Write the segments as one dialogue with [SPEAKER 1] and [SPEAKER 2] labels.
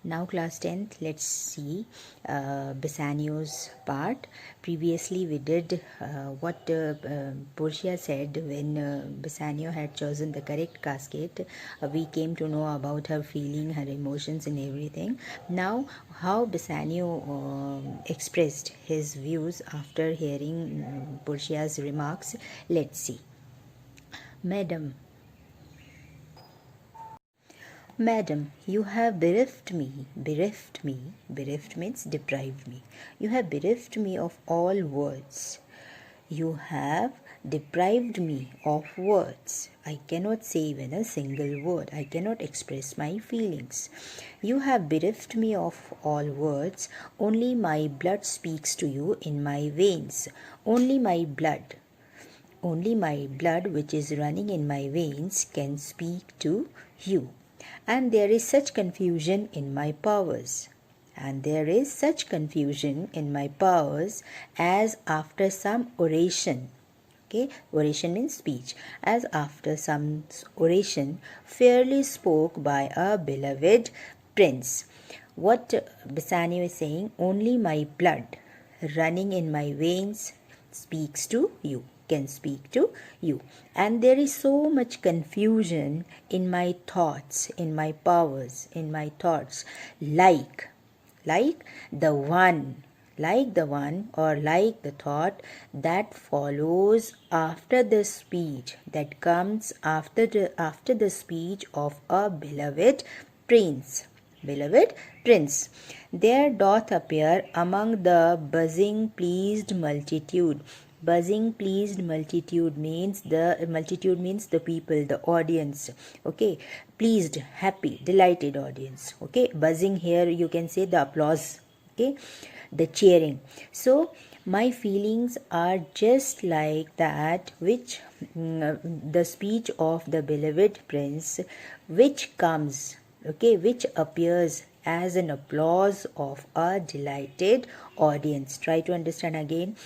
[SPEAKER 1] Now class 10th, let's see Bassanio's part. Previously we did what Portia said when Bassanio had chosen the correct casket. We came to know about her feeling, her emotions and everything. Now how Bassanio expressed his views after hearing Portia's remarks, let's see. Madam, you have bereft me. Bereft means deprived me. You have bereft me of all words. You have deprived me of words. I cannot say even a single word. I cannot express my feelings. You have bereft me of all words. Only my blood speaks to you in my veins. Only my blood which is running in my veins can speak to you. And there is such confusion in my powers. As after some oration. Okay, oration means speech. As after some oration fairly spoke by a beloved prince. What Bassanio is saying, only my blood running in my veins speaks to you, can speak to you. And there is so much confusion in my thoughts, in my powers, in my thoughts, like the one or like the thought that follows after the speech, that comes after the speech of a beloved prince. There doth appear among the buzzing pleased multitude. Buzzing pleased multitude means the people, the audience. Okay, pleased, happy, delighted audience. Okay, buzzing here you can say the applause. Okay, the cheering. So my feelings are just like that which the speech of the beloved prince, which comes, okay, which appears as an applause of a delighted audience. Try to understand again.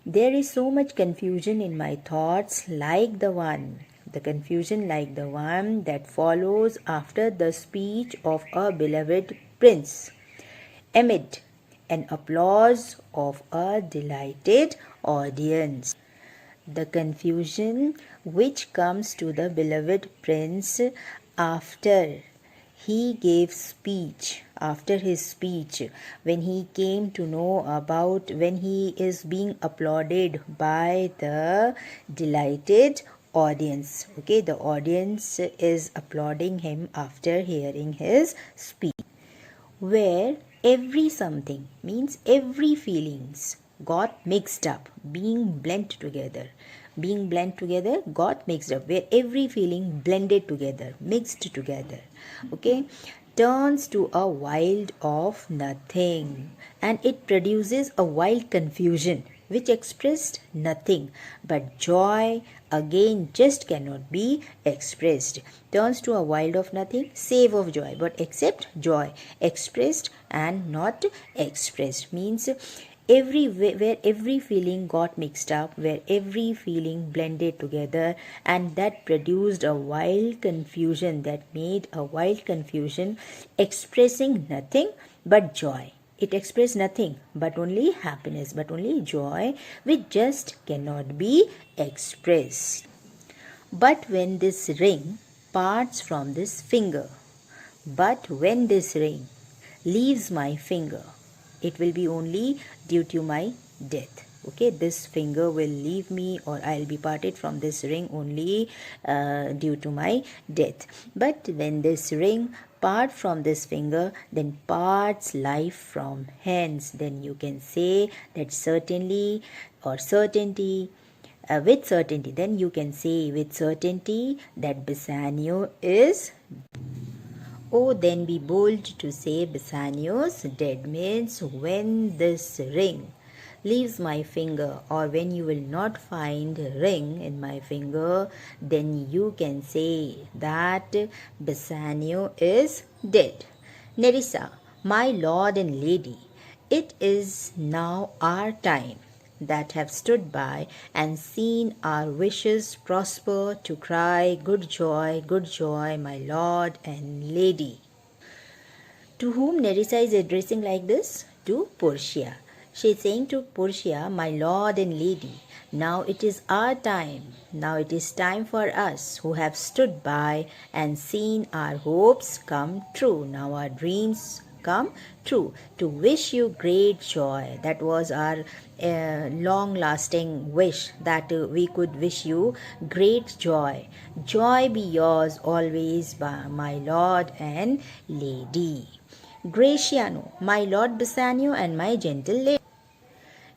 [SPEAKER 1] There is so much confusion in my thoughts, like the one that follows after the speech of a beloved prince, amid an applause of a delighted audience. The confusion which comes to the beloved prince after he gave speech, after his speech, when he came to know about, when he is being applauded by the delighted audience. Okay, the audience is applauding him after hearing his speech. Where every something means every feelings got mixed up, being blended together, got mixed up, where every feeling blended together, mixed together, okay, turns to a wild of nothing, and it produces a wild confusion which expressed nothing but joy, again just cannot be expressed. Turns to a wild of nothing, save of joy, but except joy, expressed and not expressed, means where every feeling got mixed up, where every feeling blended together, and that produced a wild confusion, that made a wild confusion, expressing nothing but joy. It expressed nothing but only happiness, but only joy, which just cannot be expressed. But when this ring parts from this finger, but when this ring leaves my finger, it will be only due to my death. Okay, this finger will leave me, or I'll be parted from this ring only due to my death. But when this ring part from this finger, then parts life from hence. Then you can say that certainly or certainty. With certainty, then you can say with certainty that Bassanio is. Oh, then be bold to say Bassanio's dead, means when this ring leaves my finger, or when you will not find a ring in my finger, then you can say that Bassanio is dead. Nerissa, my lord and lady, it is now our time that have stood by and seen our wishes prosper to cry, good joy, my lord and lady. To whom Nerissa is addressing like this? To Portia. She is saying to Portia, my lord and lady, now it is our time. Now it is time for us who have stood by and seen our hopes come true. Now our dreams come true, to wish you great joy. That was our long lasting wish, that we could wish you great joy. Joy be yours always, by my lord and lady. Gratiano, my lord Bassanio and my gentle lady.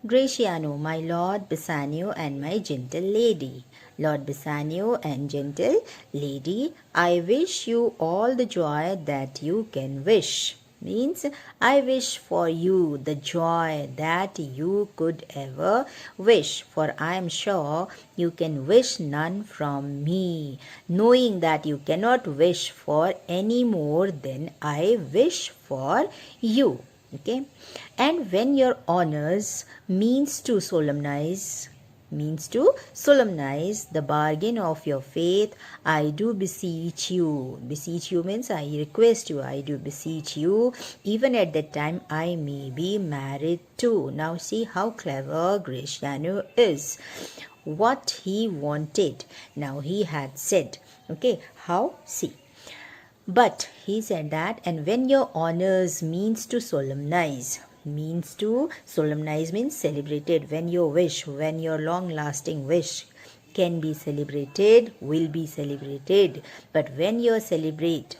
[SPEAKER 1] Gratiano, my lord Bassanio and my gentle lady. Lord Bassanio and gentle lady, I wish you all the joy that you can wish. Means I wish for you the joy that you could ever wish, for I am sure you can wish none from me, knowing that you cannot wish for any more than I wish for you. Okay, and when your honors means to solemnize the bargain of your faith, I do beseech you. Beseech you means I request you, I do beseech you, even at that time I may be married too. Now see how clever Gratiano is. What he wanted, now he had said. Okay, how? See. But he said that, and when your honors means to solemnize means celebrated, when your wish, when your long lasting wish can be celebrated, will be celebrated. But when you celebrate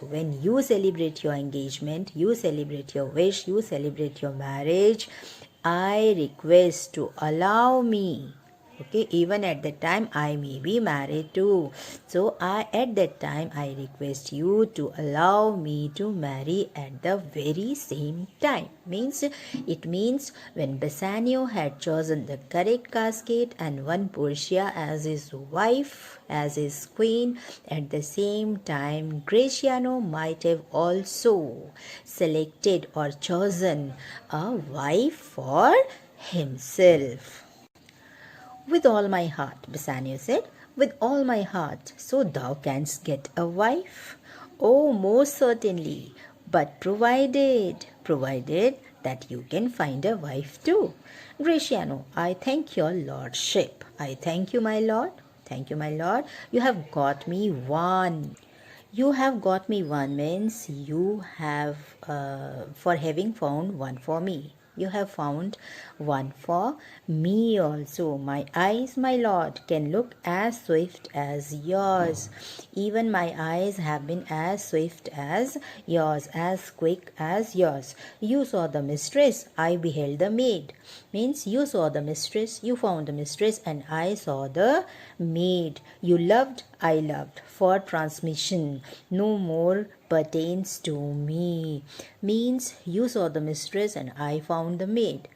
[SPEAKER 1] your engagement, you celebrate your wish, you celebrate your marriage, I request to allow me. Okay, even at that time I may be married too. So at that time I request you to allow me to marry at the very same time. It means when Bassanio had chosen the correct casket and won Portia as his wife, as his queen, at the same time Gratiano might have also selected or chosen a wife for himself. With all my heart, Bassanio said, with all my heart, so thou canst get a wife? Oh, most certainly, but provided that you can find a wife too. Gratiano, I thank your lordship. I thank you, my lord. Thank you, my lord. You have got me one. You have got me one means you have, for having found one for me. You have found one for me also. My eyes, my lord, can look as swift as yours. Even my eyes have been as swift as yours, as quick as yours. You saw the mistress, I beheld the maid. Means you saw the mistress, you found the mistress, and I saw the maid. You loved, I loved. For transmission, no more pertains to me. Means you saw the mistress and I found the maid.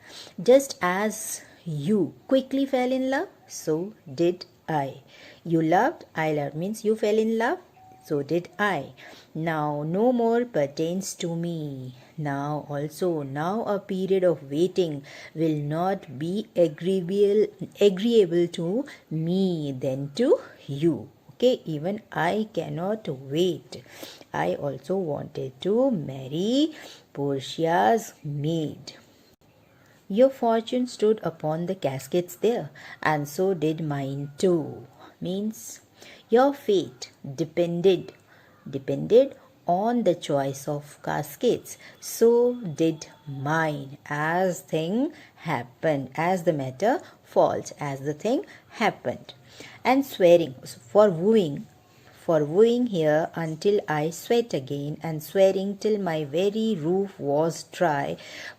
[SPEAKER 1] Just as you quickly fell in love, so did I. You loved, I loved. Means you fell in love, so did I. Now no more pertains to me. Now a period of waiting will not be agreeable to me than to you. Okay, even I cannot wait. I also wanted to marry Portia's maid. Your fortune stood upon the caskets there, and so did mine too. Means your fate depended on the choice of caskets. So did mine, as thing happened, as the matter falls, as the thing happened. And swearing, for wooing here until I sweat again, and swearing till my very roof was dry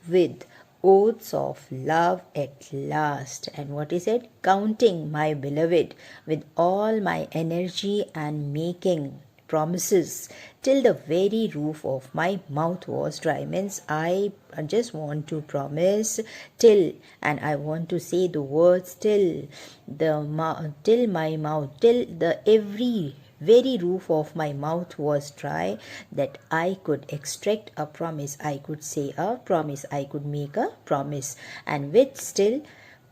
[SPEAKER 1] with oaths of love at last. And what is it? Counting my beloved with all my energy and making promises till the very roof of my mouth was dry. Means I just want to promise till, and I want to say the words till my mouth, till the every very roof of my mouth was dry, that I could extract a promise, I could say a promise, I could make a promise, and which still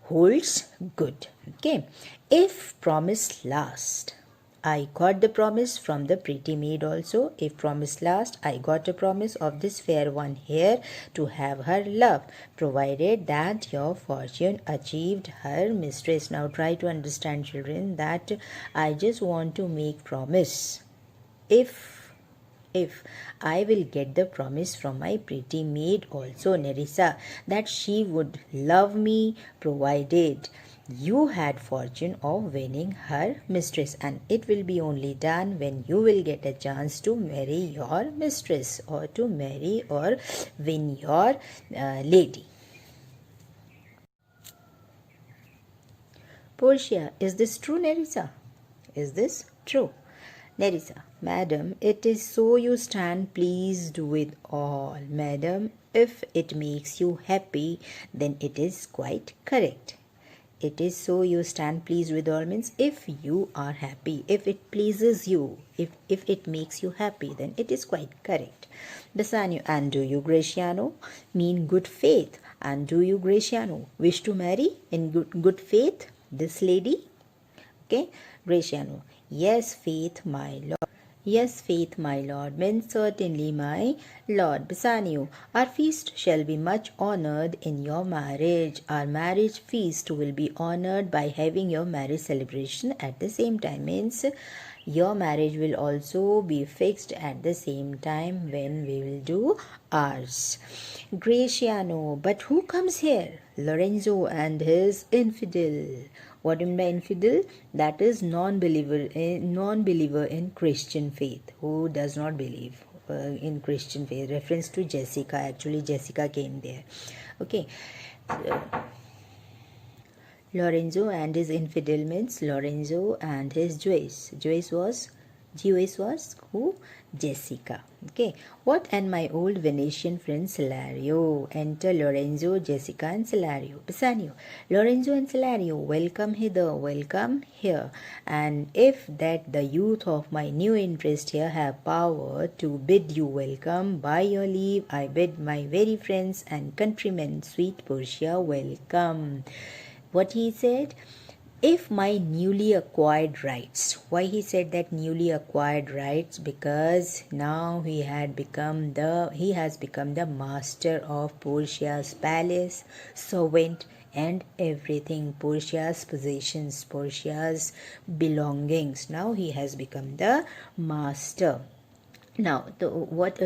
[SPEAKER 1] holds good. Okay, if promise last, I got the promise from the pretty maid also. If promise last, I got a promise of this fair one here to have her love, provided that your fortune achieved her mistress. Now try to understand, children, that I just want to make promise. If I will get the promise from my pretty maid also, Nerissa, that she would love me, provided you had fortune of winning her mistress, and it will be only done when you will get a chance to marry your mistress, or to marry or win your lady. Portia, is this true, Nerissa? Is this true? Nerissa, madam, it is so you stand pleased with all. Madam, if it makes you happy, then it is quite correct. It is so you stand pleased with all means if you are happy, if it pleases you, if it makes you happy, then it is quite correct. Bassanio, and do you, Graciano, mean good faith? And do you, Graciano, wish to marry in good faith this lady? Okay, Graciano, yes, faith, my lord. Yes, faith, my lord, means certainly, my lord. Bassanio, our feast shall be much honored in your marriage. Our marriage feast will be honored by having your marriage celebration at the same time. Means your marriage will also be fixed at the same time when we will do ours. Graciano, but who comes here? Lorenzo and his infidel. What do you mean by infidel? That is non-believer in Christian faith, who does not believe in Christian faith. Reference to Jessica. Actually, Jessica came there. Okay. Lorenzo and his infidel means Lorenzo and his Jewess. Jewess was who? Jessica. Okay. What and my old Venetian friend Salario. Enter Lorenzo, Jessica and Salario. Bassanio. Lorenzo and Salario, welcome hither, welcome here. And if that the youth of my new interest here have power to bid you welcome, by your leave I bid my very friends and countrymen, sweet Portia, welcome. What he said? If my newly acquired rights. Why he said that newly acquired rights? Because now he has become the master of Portia's palace, servant and everything, Portia's possessions, Portia's belongings. Now he has become the master. Now, what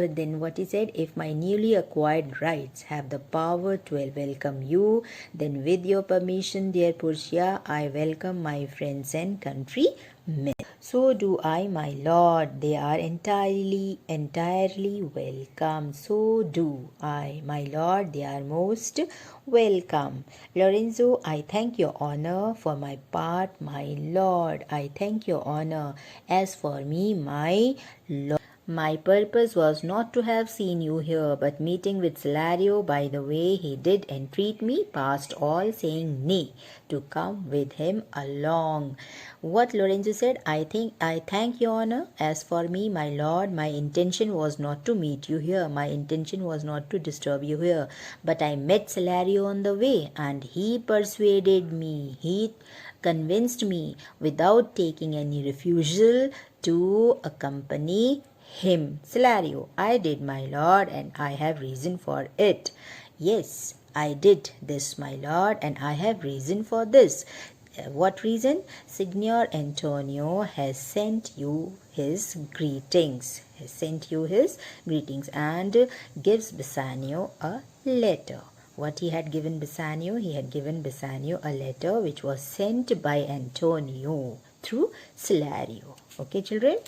[SPEAKER 1] he said, if my newly acquired rights have the power to welcome you, then with your permission, dear Portia, I welcome my friends and countrymen. So do I, my lord. They are entirely welcome. So do I, my lord. They are most welcome. Lorenzo, I thank your honor. For my part, my lord, I thank your honor. As for me, my lord, my purpose was not to have seen you here, but meeting with Salario, by the way he did entreat me, past all saying nay, to come with him along. What Lorenzo said, I thank your honor. As for me, my lord, my intention was not to meet you here. My intention was not to disturb you here. But I met Salario on the way, and he persuaded me. He convinced me without taking any refusal to accompany him. Salario, I did, my lord, and I have reason for it. Yes, I did this, my lord, and I have reason for this. What reason? Signor Antonio has sent you his greetings. And gives Bassanio a letter. What he had given Bassanio? He had given Bassanio a letter which was sent by Antonio through Salario. Okay, children?